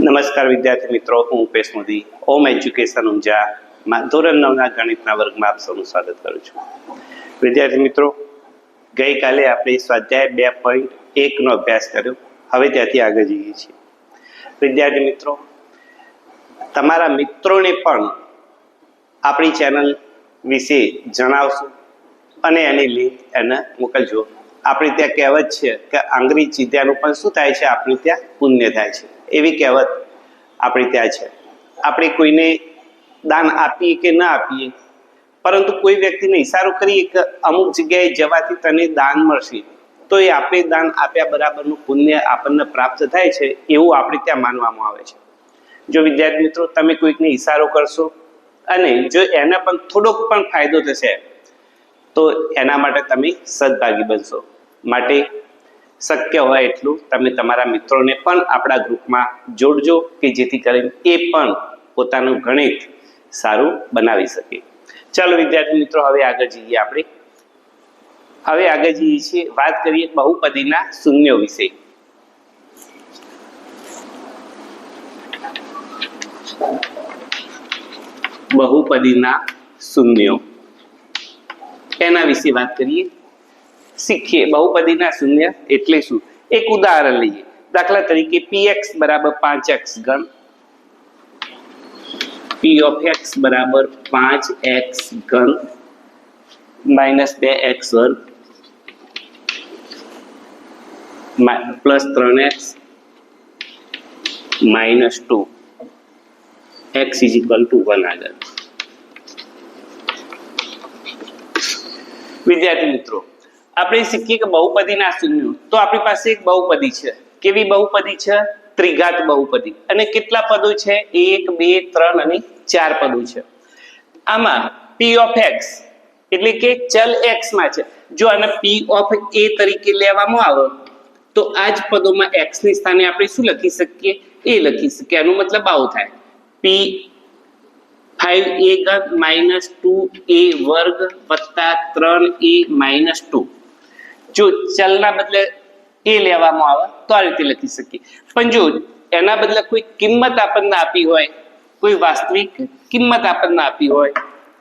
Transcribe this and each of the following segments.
નમસ્કાર વિદ્યાર્થી મિત્રો, હું ઉપેશ મોદી ઓમ એજ્યુકેશન ઊંઝા ધોરણ 9ના ગણિતના વર્ગમાં આપ સૌનું સ્વાગત કરું છું. વિદ્યાર્થી મિત્રો, ગઈકાલે આપણે સ્વાધ્યાય 2.1નો અભ્યાસ કર્યો. હવે ત્યાંથી આગળ જઈએ છીએ. વિદ્યાર્થી મિત્રો, તમારા મિત્રોને પણ આપણી ચેનલ વિશે જણાવશો અને એની લિંક એને મોકલજો. આપણે ત્યાં કહેવત છે કે આંગળી ચીધ્યાનું પણ શું થાય છે, આપણે ત્યાં પુણ્ય થાય છે. એવી કહેવત આપણે ત્યાં છે. આપણે કોઈને દાન આપીએ કે ના આપીએ, પરંતુ કોઈ વ્યક્તિને ઈશારો કરીએ કે અમુક જગ્યાએ જવાથી તને દાન મળશે, તો એ આપણે દાન આપ્યા બરાબરનું પુણ્ય આપણને પ્રાપ્ત થાય છે, એવું આપણે ત્યાં માનવામાં આવે છે. જો વિદ્યાર્થી મિત્રો, તમે કોઈકને ઈશારો કરશો અને જો એને પણ થોડોક પણ ફાયદો થશે, તો એના માટે તમે સદભાગી બનશો. માટે શક્ય હોય એટલું તમે તમારા મિત્રોને પણ આપણા ગ્રુપમાં જોડજો, કે જેથી કરીને એ પણ પોતાનું ગણિત સારું બનાવી શકે. ચાલો વિદ્યાર્થી મિત્રો, હવે આગળ જઈએ. હવે આગળ જઈએ છીએ, વાત કરીએ બહુપદીના શૂન્યો વિશે. બહુપદીના શૂન્યો એના વિશે વાત કરીએ, શીખીએ. બહુપદીના શૂન્ય એટલે શું? એક ઉદાહરણ લઈએ. દાખલા તરીકે px બરાબર 5x ઘન, p of x બરાબર 5x ઘન માઇનસ 2x વર્ગ plus 3x minus 2 x is equal to 1 આગળ. વિદ્યાર્થી મિત્રો, આપણે શીખીએ કે બહુપદીના શૂન્યો. તો આપણી પાસે એક બહુપદી છે. કેવી બહુપદી છે? ત્રિઘાત બહુપદી. અને કેટલા પદો છે? 1 2 3 અને 4 પદો છે. આમાં p of x એટલે કે ચલ x માં છે. જો આને p of a તરીકે લેવામાં આવે તો આ જ પદોમાં x ની સ્થાને આપણે શું લખી શકીએ? a લખી શકીએ. આનો મતલબ આવો થાય: p 5a ઘન માઇનસ 2a વર્ગ વત્તા 3a માઇનસ 2. જો ચલના બદલે એ લેવામાં આવે તો આ રીતે લખી શકીએ. પણ જો એના બદલે કોઈ કિંમત આપણને આપી હોય, કોઈ વાસ્તવિક કિંમત આપણને આપી હોય,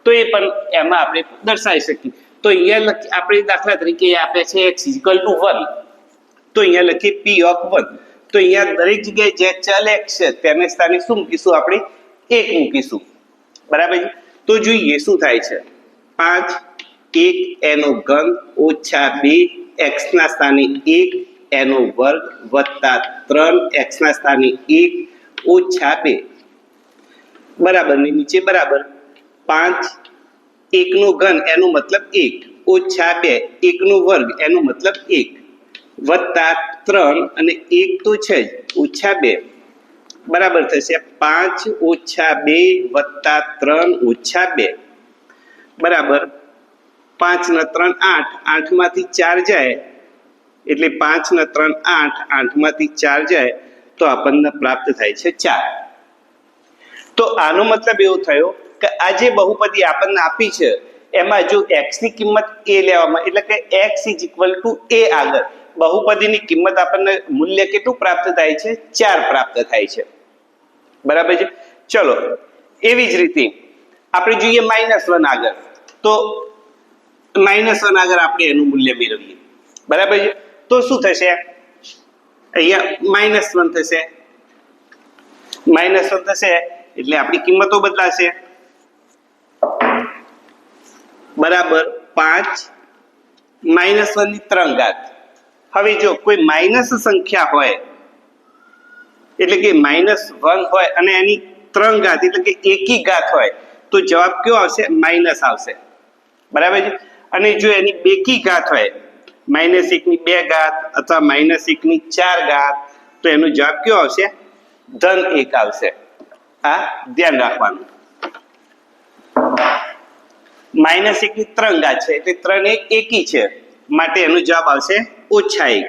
તો એ પણ એમાં આપણે દર્શાવી શકીએ. તો અહીંયા આપણે દાખલા તરીકે આપે છે x ઇક્વલ ટુ 1, તો અહીંયા લખીએ p of 1. તો અહીંયા દરેક જગ્યાએ જે ચલ x છે તેને સ્થાને શું મૂકીશું? આપણે 1 મૂકીશું. બરાબર છે? તો જોઈએ શું થાય છે. 5 1 એનો ઘન ઓછા 2 x ના સ્થાને 1 એનો વર્ગ વત્તા 3 x ના સ્થાને 1 ઓછા 2 બરાબર ની નીચે બરાબર 5 1 નો ઘન એનો મતલબ 1 ઓછા 2 1 નો વર્ગ એનો મતલબ 1 વત્તા 3 અને 1 તો છે જ ઓછા 2 બરાબર થશે 5 ઓછા 2 વત્તા 3 ઓછા 2 બરાબર 5 ને 3 8, 8 માંથી 4 જાય એટલે 5 ને 3 8, 8 માંથી 4 જાય તો આપણને પ્રાપ્ત થાય છે 4. તો આનો મતલબ એવો થયો કે આ જે બહુપદી આપણને આપી છે એમાં જો x ની કિંમત a લેવામાં, એટલે કે x is equal to a આગળ બહુપદીની કિંમત આપણને મૂલ્ય કેટલું પ્રાપ્ત થાય છે? 4 પ્રાપ્ત થાય છે. બરાબર છે? ચલો, એવી જ રીતે આપણે જોઈએ -1 આગળ. તો -1 આગળ આપણે એનું મૂલ્ય મેળવીએ. બરાબર છે? તો શું થશે? અહીંયા -1 થશે. -1 થશે એટલે આપણી કિંમતો બદલાશે. બરાબર 5 -1 ની 3 ઘાત. હવે જો કોઈ માઇનસ સંખ્યા હોય, એટલે કે -1 હોય અને એની 3 ઘાત એટલે કે એકી ઘાત હોય, તો જવાબ કયો આવશે? માઇનસ આવશે. બરાબર છે? અને જો એની બેકી ઘાત હોય, -1 ની 2 ઘાત અથવા -1 ની 4 ઘાત, તો એનો જવાબ કયો આવશે? ધન 1 આવશે. આ ધ્યાન રાખવાનું. -1 ની 3 ઘાત છે એટલે 3 એકી છે, માટે એનો જવાબ આવશે ઓછા 1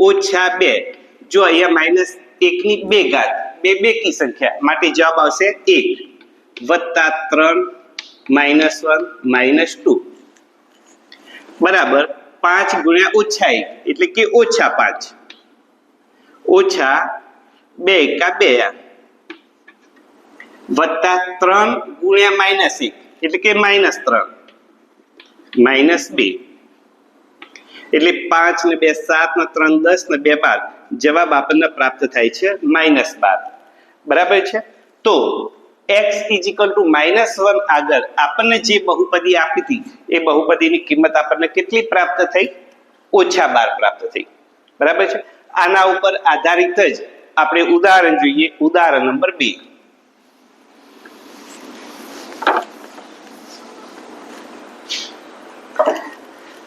ઓછા 2. જો અહીંયા -1 ની 2 ઘાત, બે બેકી સંખ્યા, માટે જવાબ આવશે 1 વત્તા 3 -1 -2 બરાબર 5 ગુણ્યા ઓછા 1 એટલે કે ઓછા 5 ઓછા 2 એકા 2 વત્તા 3 ગુણ્યા -1 એટલે કે -3 -2 એટલે 5 ને 2 7 ને 3 10 ને 2 12 જવાબ આપણને પ્રાપ્ત થાય છે -12 બરાબર છે। તો x -1 આગળ આપણને જે બહુપદી આપી હતી એ બહુપદીની કિંમત આપણને કેટલી પ્રાપ્ત થઈ -12 પ્રાપ્ત થઈ બરાબર છે। આના ઉપર આધારિત જ આપણે ઉદાહરણ જોઈએ ઉદાહરણ નંબર 2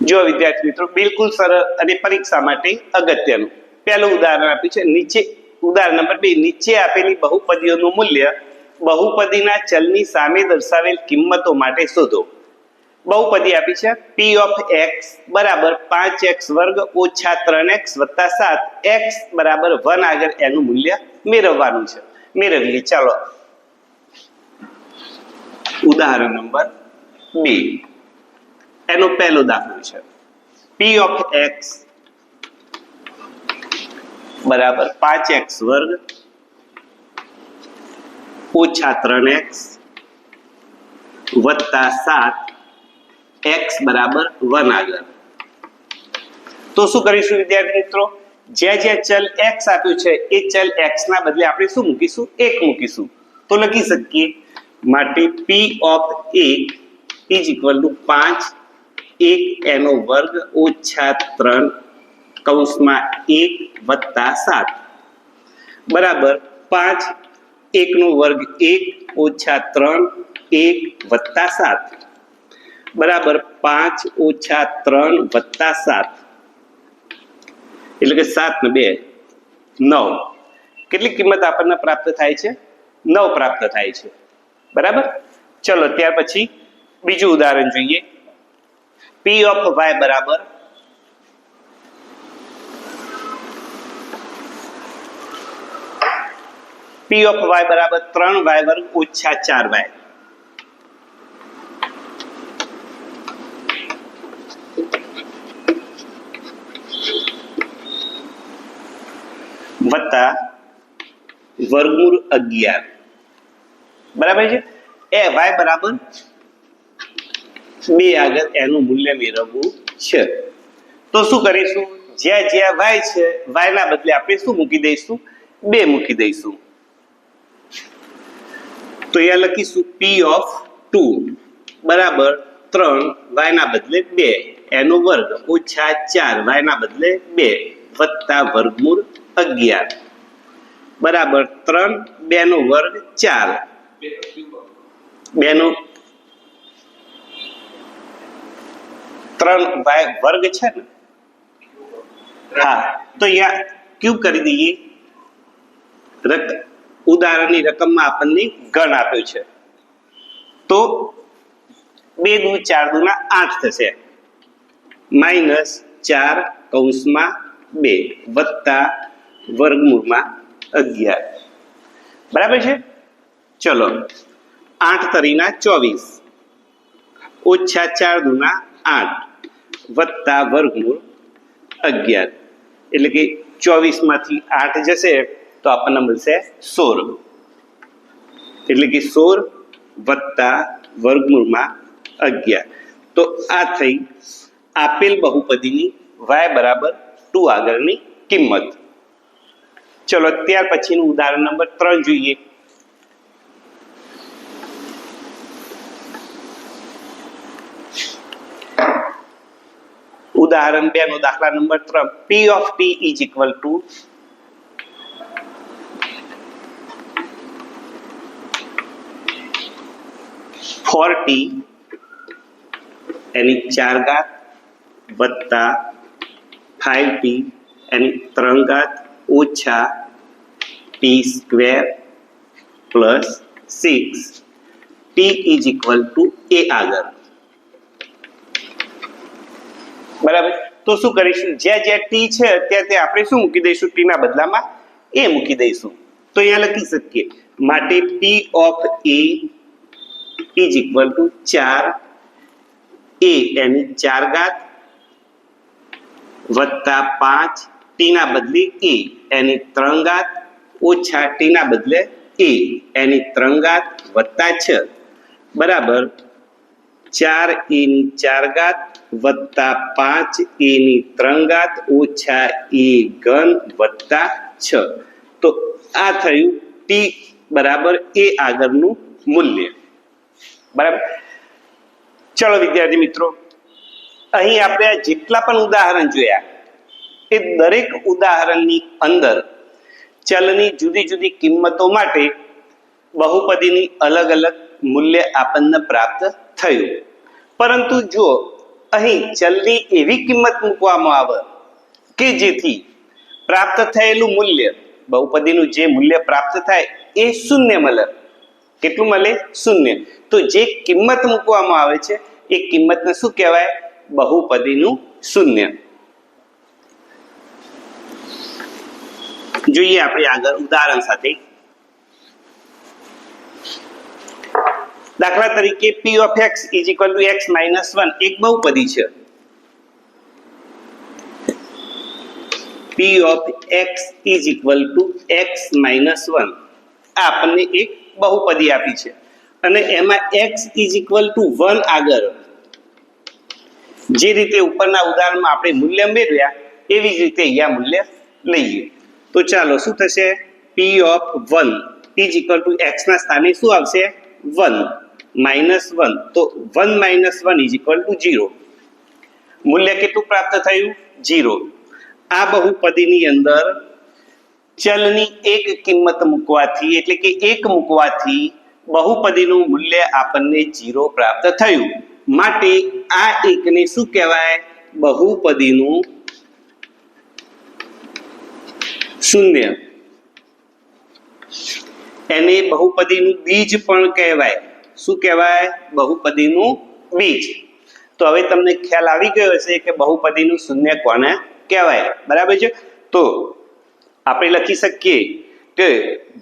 જો વિદ્યાર્થી મિત્રો બિલકુલ સરળ અને પરીક્ષા માટે અગત્યનું પહેલું ઉદાહરણ આપ્યું છે નીચે ઉદાહરણ નંબર 2 નીચે આપેલી બહુપદીઓનું મૂલ્ય બહુપદીના ચલની સામે દર્શાવેલ કિંમતો માટે શોધો। બહુપદી આપી છે p of x બરાબર 5x વર્ગ ઓછા 3x વત્તા 7 x બરાબર 1 આગળ એનું મૂલ્ય મેળવવાનું છે મેળવીએ ચાલો ઉદાહરણ નંબર 2 એનો પહેલો દાખલો છે p of x બરાબર 5x વર્ગ ઓછા 3x વત્તા 7 x બરાબર 1 આગળ તો શું કરીશું વિદ્યાર્થી મિત્રો જ્યાં જ્યાં ચલ x આપ્યું છે એ ચલ x ના બદલે આપણે શું મૂકીશું 1 મૂકીશું તો લખી શકીએ માટે p of a is equal to 5 1 એનો વર્ગ ઓછા 3 કૌંસમાં 1 વત્તા 7 બરાબર 5 1 નો વર્ગ 1 ઓછા 3 1 વત્તા 7 બરાબર 5 ઓછા 3 વત્તા 7 એટલે કે 7 ને 2 9 કેટલી કિંમત આપણને પ્રાપ્ત થાય છે 9 પ્રાપ્ત થાય છે બરાબર ચલો ત્યાર પછી બીજું ઉદાહરણ જોઈએ p of y બરાબર p of y બરાબર 3y વર્ગ ઓછા 4y વત્તા વર્ગમૂળ 11 બરાબર છે એ y બરાબર 2 આગળ એનું મૂલ્ય મેળવવું છે તો શું કરીશું જ્યાં જ્યાં y છે y ના બદલે આપણે શું મૂકી દઈશું 2 મૂકી દઈશું તો અહીંયા લખીશું p of 2 બરાબર 3 y ના બદલે 2 એનો વર્ગ ઓછા 4 y ના બદલે 2 વત્તા વર્ગમૂળ 11 બરાબર 3 2 નો વર્ગ 4 2 નો 3 y વર્ગ છે ને હા તો અહીંયા ક્યુબ કરી દઈએ ઉદાહરણની રકમમાં આપણને ગણ આપ્યો છે તો 2 દુ 4 દુના 8 થશે -4 કૌંસમાં 2 વત્તા વર્ગમૂળમાં 11 બરાબર છે ચલો 8 તરીના 24 ઓછા 4 દુના 8 વત્તા વર્ગમૂળ 11 એટલે કે 24 માંથી 8 જશે તો આપણને મળશે 16 એટલે કે 16 વત્તા વર્ગમૂળમાં 11 તો આ થઈ આપેલ બહુપદીની y બરાબર 2 આગળની કિંમત ચલો ત્યાર પછીનું ઉદાહરણ નંબર 3 જોઈએ ઉદાહરણ 2 નો દાખલા number 3 p of t is equal to 4t એની 4 ઘાત વત્તા 5t એની 3 ઘાત ઓછા t square plus 6 t is equal to a આગળ બરાબર તો શું કરીશું જ્યાં જ્યાં t છે ત્યાં આપણે શું મૂકી દઈશું t ના બદલામાં a મૂકી દઈશું તો અહીંયા લખી શકીએ માટે p of a is equal to 4 a એની 4 ઘાત વત્તા 5 t ના બદલે a એની 3 ઘાત ઓછા ટી ના બદલે એ એની 3 ઘાત વત્તા 6 બરાબર 4 ની 4 ઘાત વત્તા 5 ની 3 ઘાત ઓછા એ ઘન વત્તા 6. તો આ થયું ટી બરાબર એ આગળનું મૂલ્ય. બરાબર. ચલો વિદ્યાર્થી મિત્રો, અહીં આપણે આ જેટલા પણ ઉદાહરણ જોયા એ દરેક ઉદાહરણની અંદર ચલની જુદી જુદી કિંમતો માટે બહુપદીની અલગ અલગ મૂલ્ય આપણને પ્રાપ્ત થયું. પરંતુ જો અહીં ચલની એવી કિંમત મૂકવામાં આવે કે જેથી પ્રાપ્ત થયેલું મૂલ્ય બહુપદીનું જે મૂલ્ય પ્રાપ્ત થાય એ શૂન્ય મળે. કેટલું મળે? શૂન્ય. તો જે કિંમત મૂકવામાં આવે છે એ કિંમતને શું કહેવાય? બહુપદીનું શૂન્ય. જોઈએ આપણે આગળ ઉદાહરણ સાથે. દાખલા તરીકે p of x is equal to x minus 1 એક બહુપદી છે. p of x is equal to x minus 1 આ આપણને એક બહુપદી આપી છે અને એમાં x is equal to 1 આગળ જે રીતે ઉપરના ઉદાહરણમાં આપણે મૂલ્ય મેળવ્યા એવી જ રીતે અહીંયા મૂલ્ય લઈએ. તો ચાલો શું થશે? p of 1 is equal to x ના સ્થાને શું આવશે? 1 minus 1. તો 1 minus 1 is equal to 0. મૂલ્ય કેટલું પ્રાપ્ત થયું? 0. આ બહુપદીની અંદર ચલની એક કિંમત મૂકવાથી એટલે કે 1 મૂકવાથી બહુપદીનું મૂલ્ય આપણને 0 પ્રાપ્ત થયું. માટે આ એકને શું કહેવાય? બહુપદીનું શૂન્ય. એને બહુપદીનું બીજ પણ કહેવાય. શું કહેવાય? બહુપદીનું બીજ. તો હવે તમને ખ્યાલ આવી ગયો હશે કે બહુપદીનું શૂન્ય કોને કહેવાય. બરાબર છે. તો આપણે લખી શકીએ કે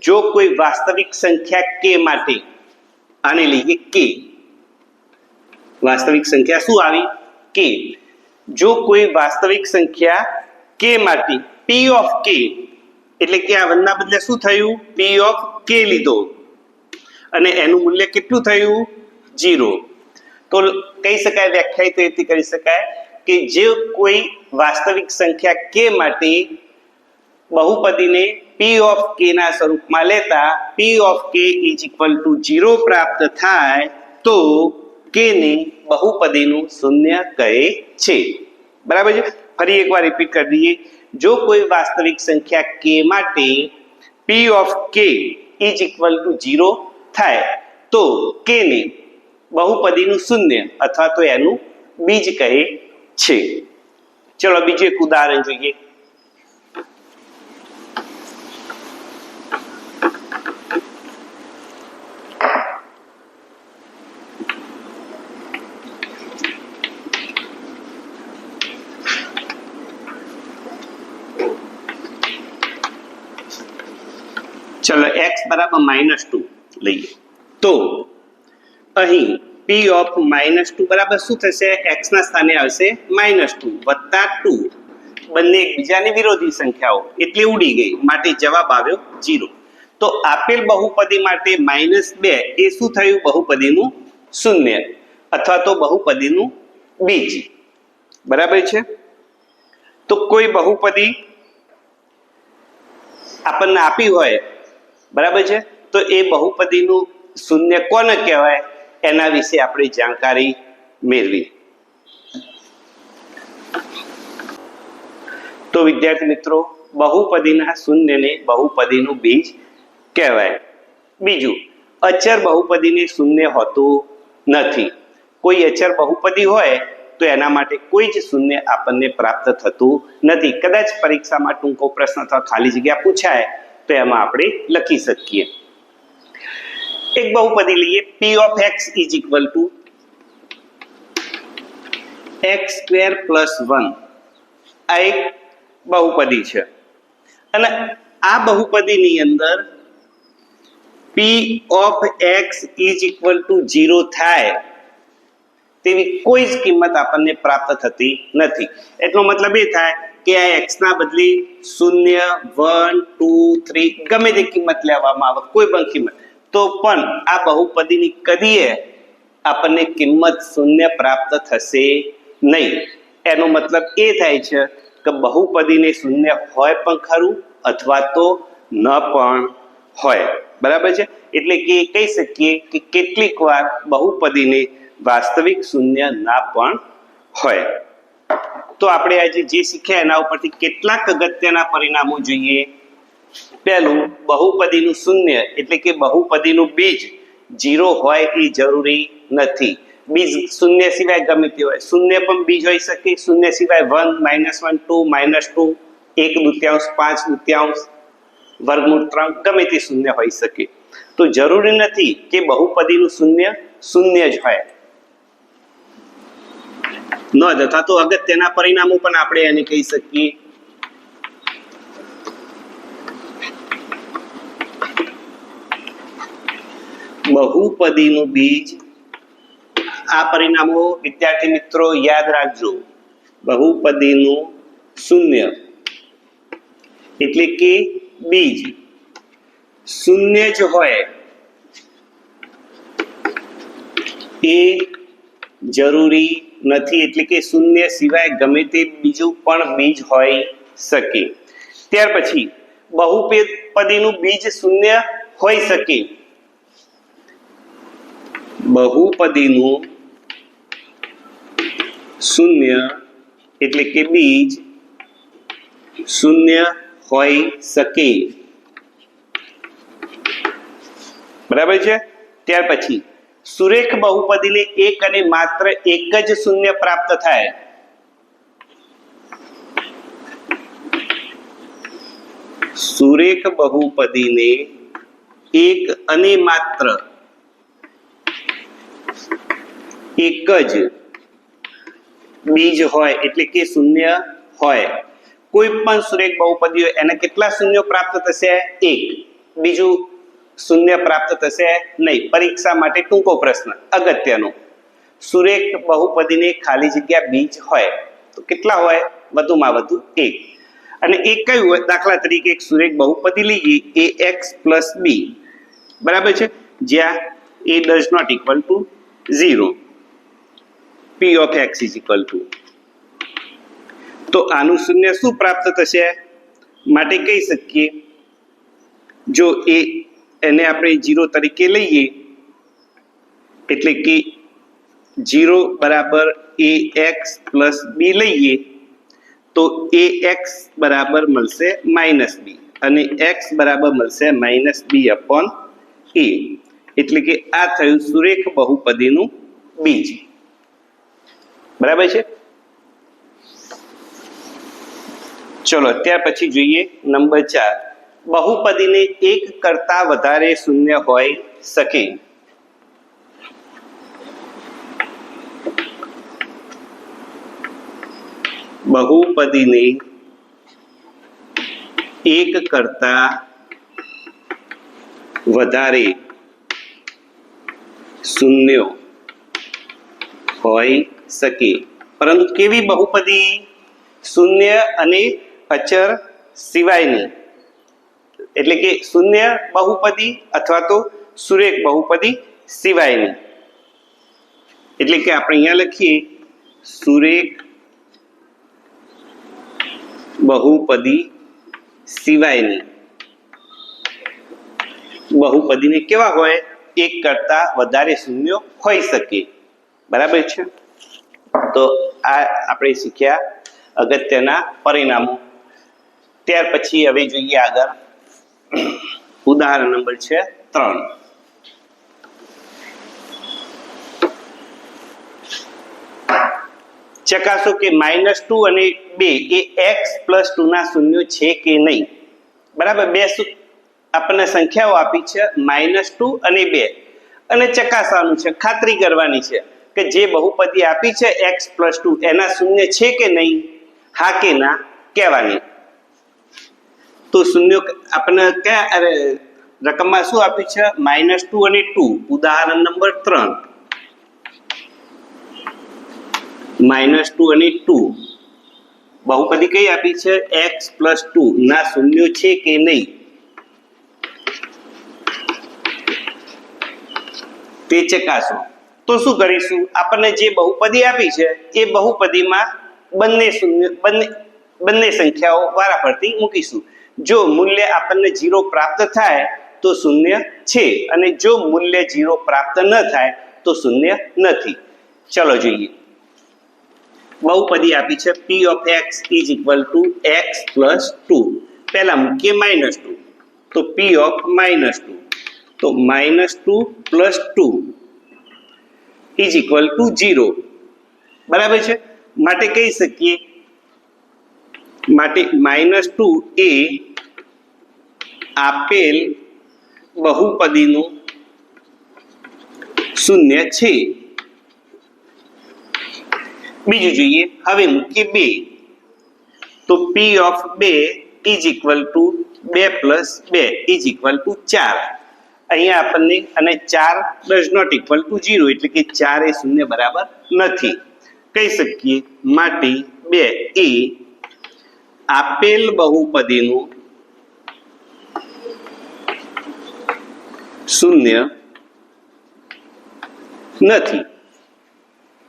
જો કોઈ વાસ્તવિક સંખ્યા k માટે આને લઈએ k. વાસ્તવિક સંખ્યા શું આવી? k. જો કોઈ વાસ્તવિક સંખ્યા k માટે p of k એટલે કે આ 1 ના બદલે શું થયું? p of k લીધો અને એનું મૂલ્ય કેટલું થયું? 0. તો કહી શકાય, વ્યાખ્યાયિત રીતે કરી શકાય કે જે કોઈ વાસ્તવિક સંખ્યા k માટે બહુપદીને p of k ના સ્વરૂપમાં લેતા p of k is equal to 0 પ્રાપ્ત થાય તો k ને બહુપદીનું શૂન્ય કહે છે. બરાબર છે. ફરી એકવાર રિપીટ કરી દઈએ. જો કોઈ વાસ્તવિક સંખ્યા k માટે p of k is equal to 0 થાય તો k ને બહુપદીનું શૂન્ય અથવા તો એનું બીજ કહે છે. ચલો બીજું એક ઉદાહરણ જોઈએ. ચલો x બરાબર -2 લઈએ. તો અહીં p of -2 બરાબર શું થશે? x ના સ્થાને આવશે -2 વત્તા 2. બંને એકબીજાની વિરોધી સંખ્યાઓ એટલે ઉડી ગઈ, માટે જવાબ આવ્યો 0. તો આપેલ બહુપદી માટે -2 એ શું થયું? બહુપદીનું શૂન્ય અથવા તો બહુપદીનું બીજ. બરાબર છે. તો કોઈ બહુપદી આપણને આપી હોય, બરાબર છે, તો એ બહુપદીનું શૂન્ય કોને કહેવાય એના વિશે આપણે જાણકારી મેળવી. તો વિદ્યાર્થી મિત્રો, બહુપદીના શૂન્યને બહુપદીનું બીજ કહેવાય. બીજું, અચર બહુપદીને શૂન્ય હોતું નથી. કોઈ અચર બહુપદી હોય તો એના માટે કોઈ જ શૂન્ય આપણને પ્રાપ્ત થતું નથી. કદાચ પરીક્ષામાં ટૂંકો પ્રશ્ન અથવા ખાલી જગ્યા પૂછાય તો એમાં આપણે લખી શકીએ. એક બહુપદી લઈએ. p of x is equal to x square plus 1. આ એક બહુપદી છે અને આ બહુપદીની અંદર p of x is equal to 0 થાય તેવી કોઈ જ કિંમત આપણને પ્રાપ્ત થતી નથી. એટલો મતલબ એ થાય કે આ x ના બદલે 0, 1, 2, 3 ગમે તે કિંમત લેવામાં આવે, કોઈ પણ કિંમત, તો પણ આ બહુપદીની કદીએ આપણને કિંમત 0 પ્રાપ્ત થશે નહીં. એનો મતલબ એ થાય છે કે બહુપદીને 0 હોય પણ ખરું અથવા તો ન પણ હોય. બરાબર છે. એટલે કે કહી શકીએ કે કેટલીક વાર બહુપદીને વાસ્તવિક 0 ના પણ હોય. તો આપણે આજે જે શીખ્યા એના ઉપરથી કેટલાક અગત્યના પરિણામો જોઈએ. પહેલું, બહુપદીનું 0 એટલે કે બહુપદીનું બીજ 0 હોય એ જરૂરી નથી. બીજ 0 સિવાય ગમે તે હોય. 0 પણ બીજ હોઈ શકે. 0 સિવાય 1, -1, 2, -2, 1/2, 5/2, વર્ગમૂળ 3 ગમે તે 0 હોઈ શકે. તો જરૂરી નથી કે બહુપદીનું 0 0 જ હોય. નોંધ અથવા તો અગત્યના પરિણામો પણ આપણે એને કહી શકીએ. બહુપદીનું બીજ, આ પરિણામો વિદ્યાર્થી મિત્રો યાદ રાખજો. બહુપદીનું 0 એટલે કે બીજ 0 જ હોય એ જરૂરી નથી. એટલે કે 0 સિવાય ગમે તે બીજું પણ બીજ હોઈ શકે. ત્યાર પછી બહુપદીનું બીજ 0 હોઈ શકે. બહુપદીનું 0 એટલે કે બીજ 0 હોઈ શકે. બરાબર છે. ત્યાર પછી સુરેખ બહુપદીને એક અને માત્ર એક જ 0 પ્રાપ્ત થાય. સુરેખ બહુપદીને એક અને માત્ર એક જ બીજ હોય એટલે કે 0 હોય. કોઈ પણ સુરેખ બહુપદી હોય એને કેટલા શૂન્યો પ્રાપ્ત થશે? 1. બીજું 0 પ્રાપ્ત થશે નહીં. પરીક્ષા માટે ટૂંકો પ્રશ્ન અગત્યનો. સુરેખ બહુપદીને ખાલી જગ્યા બીજ હોય તો કેટલા હોય? વધુમાં વધુ 1. અને એક કયું હોય? દાખલા તરીકે એક સુરેખ બહુપદી લઈએ ax + b. બરાબર છે. જ્યાં a does not equal to 0, p of x is equal to. તો આનું 0 શું પ્રાપ્ત થશે? માટે કહી શકીએ, જો એને આપણે 0 તરીકે લઈએ એટલે કે 0 બરાબર ax + b લઈએ તો ax બરાબર મળશે -b અને x બરાબર મળશે -b/a. એટલે કે આ થયું સુરેખ બહુપદીનું બીજ. બરાબર છે. ચલો ત્યાર પછી જોઈએ નંબર 4. બહુપદીને એક કરતા વધારે 0 હોઈ શકે. બહુપદીને એક કરતા વધારે 0 હોઈ શકે. પરંતુ કેવી બહુપદી? 0 અને અચર સિવાયની. એટલે કે 0 બહુપદી અથવા તો સુરેખ બહુપદી સિવાયની. એટલે કે આપણે અહીંયા લખીએ સુરેખ બહુપદી સિવાયની. બહુપદીને કેવા હોય? એક કરતા વધારે 0 હોઈ શકે. બરાબર છે. તો આ આપણે શીખ્યા અગત્યના પરિણામો. ત્યાર પછી હવે જોઈએ આગળ ઉદાહરણ નંબર છે 3. ચકાસો કે -2 અને 2 એ x + 2 ના શૂન્યો છે કે નહીં. બરાબર. બે આપણને સંખ્યાઓ આપી છે -2 અને 2 અને ચકાસવાનું છે, ખાતરી કરવાની છે કે જે બહુપદી આપી છે x + 2 એના શૂન્ય છે કે નહીં, હા કે ના કહેવાની. તો શૂન્ય આપણને કયા રકમમાં શું આપ્યું છે? -2 અને 2. ઉદાહરણ નંબર 3. -2 અને 2 બહુપદી કઈ આપી છે x+2 ના શૂન્યો છે કે નહીં તે ચકાસો. તો શું કરીશું, આપણને જે બહુપદી આપી છે એ બહુપદીમાં બંને સંખ્યાઓ વારાફરતી મૂકીશું. જો મૂલ્ય આપણને 0 પ્રાપ્ત થાય તો શૂન્ય છે અને જો મૂલ્ય 0 પ્રાપ્ત ન થાય તો શૂન્ય નથી. ચલો જોઈએ. બહુપદી આપી છે p of x is equal to x+2. પહેલા મૂકીએ -2 તો p of -2 તો -2 + 2 is equal to 0. બરાબર છે. માટે કહી શકીએ માટે -2 એ આપેલ બહુપદીનું શૂન્ય છે. બીજું જોઈએ. હવે મૂકીએ 2 તો p of 2 is equal to 2 + 2 is equal to 4. અહીંયા આપણને અને 4 does not equal to 0 એટલે કે 4 એ શૂન્ય બરાબર નથી. કહી શકીએ માટે 2 એ આપેલ બહુપદીનું શૂન્ય નથી.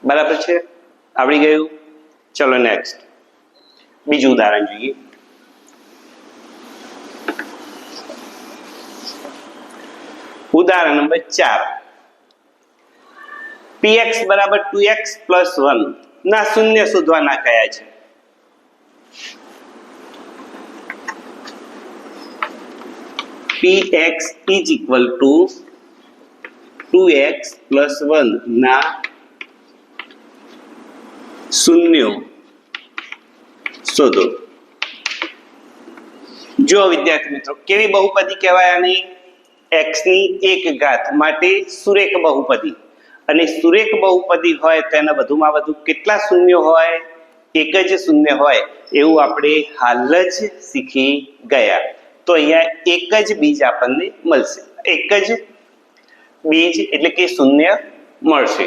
બરાબર છે, આવડી ગયું. ચલો નેક્સ્ટ બીજું ઉદાહરણ જોઈએ. ઉદાહરણ નંબર 4. px = 2x + 1 ના શૂન્ય શોધવાના કયા છે. px is equal to 2x + 1 ના શૂન્યો શોધો. જો વિદ્યાર્થી મિત્રો કેવી બહુપદી કહેવાય આની x ની 1 ઘાત માટે સુરેખ બહુપદી. અને સુરેખ બહુપદી હોય તેના વધુમાં વધુ કેટલા શૂન્ય હોય, એક જ શૂન્ય હોય એવું આપણે હાલ જ શીખી ગયા. તો અહીંયા એક જ બીજ આપણને મળશે, એક જ બીજ એટલે કે શૂન્ય મળશે.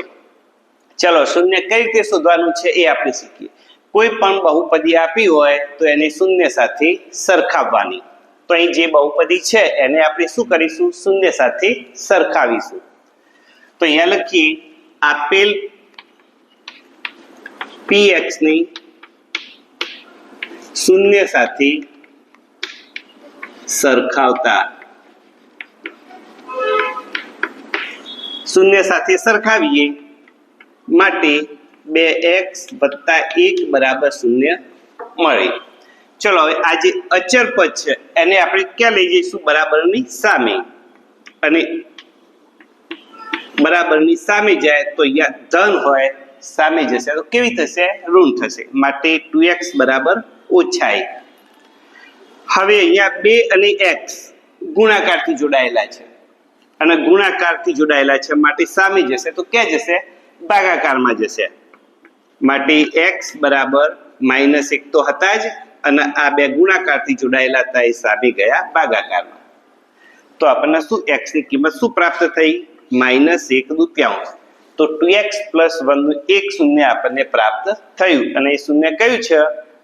ચલો શૂન્ય કઈ રીતે શોધવાનું છે એ આપણે શીખીએ. કોઈ પણ બહુપદી આપી હોય તો એને શૂન્ય સાથે સરખાવવાની. તો અહીં જે બહુપદી છે એને આપણે શું કરીશું, શૂન્ય સાથે સરખાવીશું. તો અહીંયા લખીએ આપેલ px ની શૂન્ય સાથે સરખાવતા. શૂન્ય સાથે સરખાવીએ માટે 2x + 1 = 0 મળે. ચલો હવે આ જે અચળ પદ છે એને આપણે ક્યાં લઈ જઈશું, બરાબરની સામે. અને બરાબરની સામે જાય તો અહીંયા ધન હોય, સામે જશે તો કેવી થશે, ઋણ થશે. માટે 2x = -1. હવે અહીંયા 2 અને x ગુણાકારથી જોડાયેલા છે અને ગુણાકારથી જોડાયેલા છે માટે સામે જશે તો ક્યાં જશે, ભાગાકારમાં જશે. માટે x = -1 તો હતા જ અને આ બે ગુણાકારથી જોડાયેલા હતા એ સામે ગયા ભાગાકારમાં. તો આપણને શું x ની કિંમત શું પ્રાપ્ત થઈ, -1/2. તો 2x + 1 નું એક શૂન્ય આપણને પ્રાપ્ત થયું અને એ શૂન્ય કયું છે,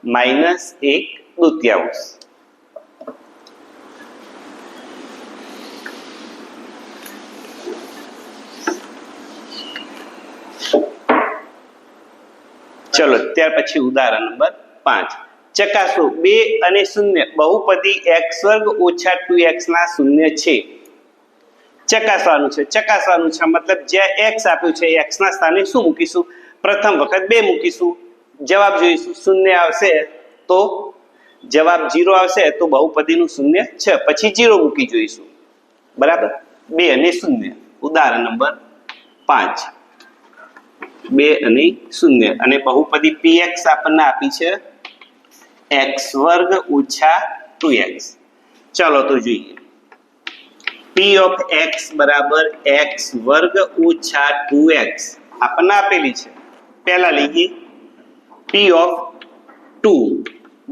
-1/2. ચલો ત્યાર પછી ઉદાહરણ નંબર 5. ચકાસો 2 અને 0 બહુપદી x² - 2x ના શૂન્ય છે. ચકાસવાનું છે મતલબ જે x આપ્યું છે x ના સ્થાને શું મૂકીશું, પ્રથમ વખત 2 મૂકીશું. જવાબ જોઈશું, શૂન્ય આવશે તો જવાબ 0 આવશે તો બહુપદીનું શૂન્ય છે, પછી 0 મૂકી જોઈશું. બરાબર, 2 અને 0. ઉદાહરણ નંબર 5. 2 અને 0 અને બહુપદી px આપણને આપી છે x² - 2x. ચાલો તો જોઈએ. p of x = x² - 2x આપણને આપેલી છે. પહેલા લઈએ p of 2 =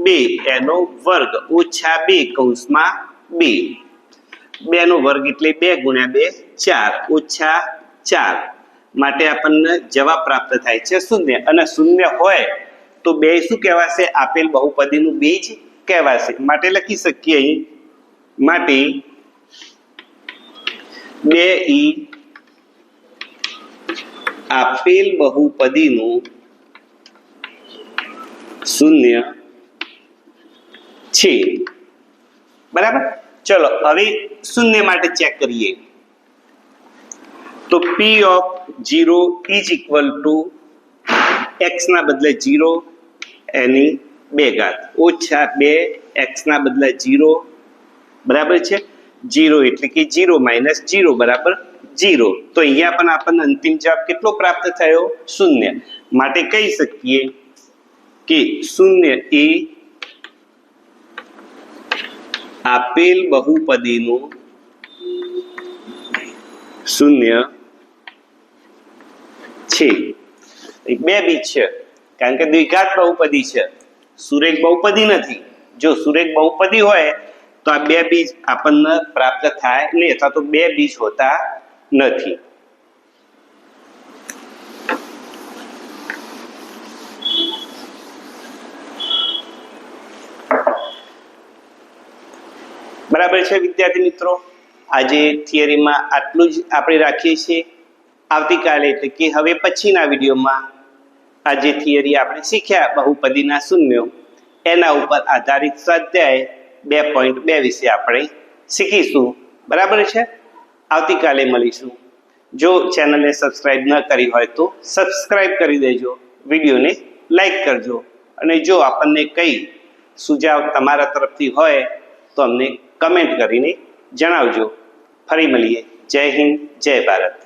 2 એનો વર્ગ ઓછા 2 કૌંસમાં 2. 2 નો વર્ગ એટલે 2 × 2 4 ઓછા 4. માટે આપણને જવાબ પ્રાપ્ત થાય છે 0 અને 0 હોય તો બે શું કહેવાશે? આપેલ બહુપદીનું બીજ કહેવાશે. માટે લખી શકીએ અહીં, માટે 2e આપેલ બહુપદીનું શૂન્ય છે. બરાબર. ચલો હવે શૂન્ય માટે ચેક કરીએ. તો p of 0 is equal to x ના બદલે 0 એની 2 ઘાત ઓછા 2 x ના બદલે 0. બરાબર છે. 0 એટલે કે 0 માઇનસ 0 બરાબર 0. તો અહીંયા પણ આપણને અંતિમ જવાબ કેટલો પ્રાપ્ત થયો? શૂન્ય. માટે કહી શકીએ કે શૂન્ય એ આપેલ બહુપદીનું શૂન્ય છે. બે બીજ છે, કારણ કે દ્વિઘાત બહુપદી છે, સુરેખ બહુપદી નથી. જો સુરેખ બહુપદી હોય તો આ બે બીજ આપણને પ્રાપ્ત થાય નહીં, અથવા તો બે બીજ હોતા નથી. બરાબર છે વિદ્યાર્થી મિત્રો. આજે થિયરીમાં આટલું જ આપણે રાખીએ છીએ. આવતીકાલે એટલે કે હવે પછીના વિડીયોમાં આ જે થિયરી આપણે શીખ્યા બહુપદીના શૂન્યો, એના ઉપર આધારિત સ્વાધ્યાય 2.2 વિશે આપણે શીખીશું. બરાબર છે. આવતીકાલે મળીશું. જો ચેનલને સબસ્ક્રાઇબ ન કરી હોય તો સબસ્ક્રાઇબ કરી દેજો, વિડીયોને લાઈક કરજો, અને જો આપણને કંઈ સુઝાવ તમારા તરફથી હોય તો અમને કમેન્ટ કરીને જણાવજો. ફરી મળીએ. જય હિન્દ, જય ભારત.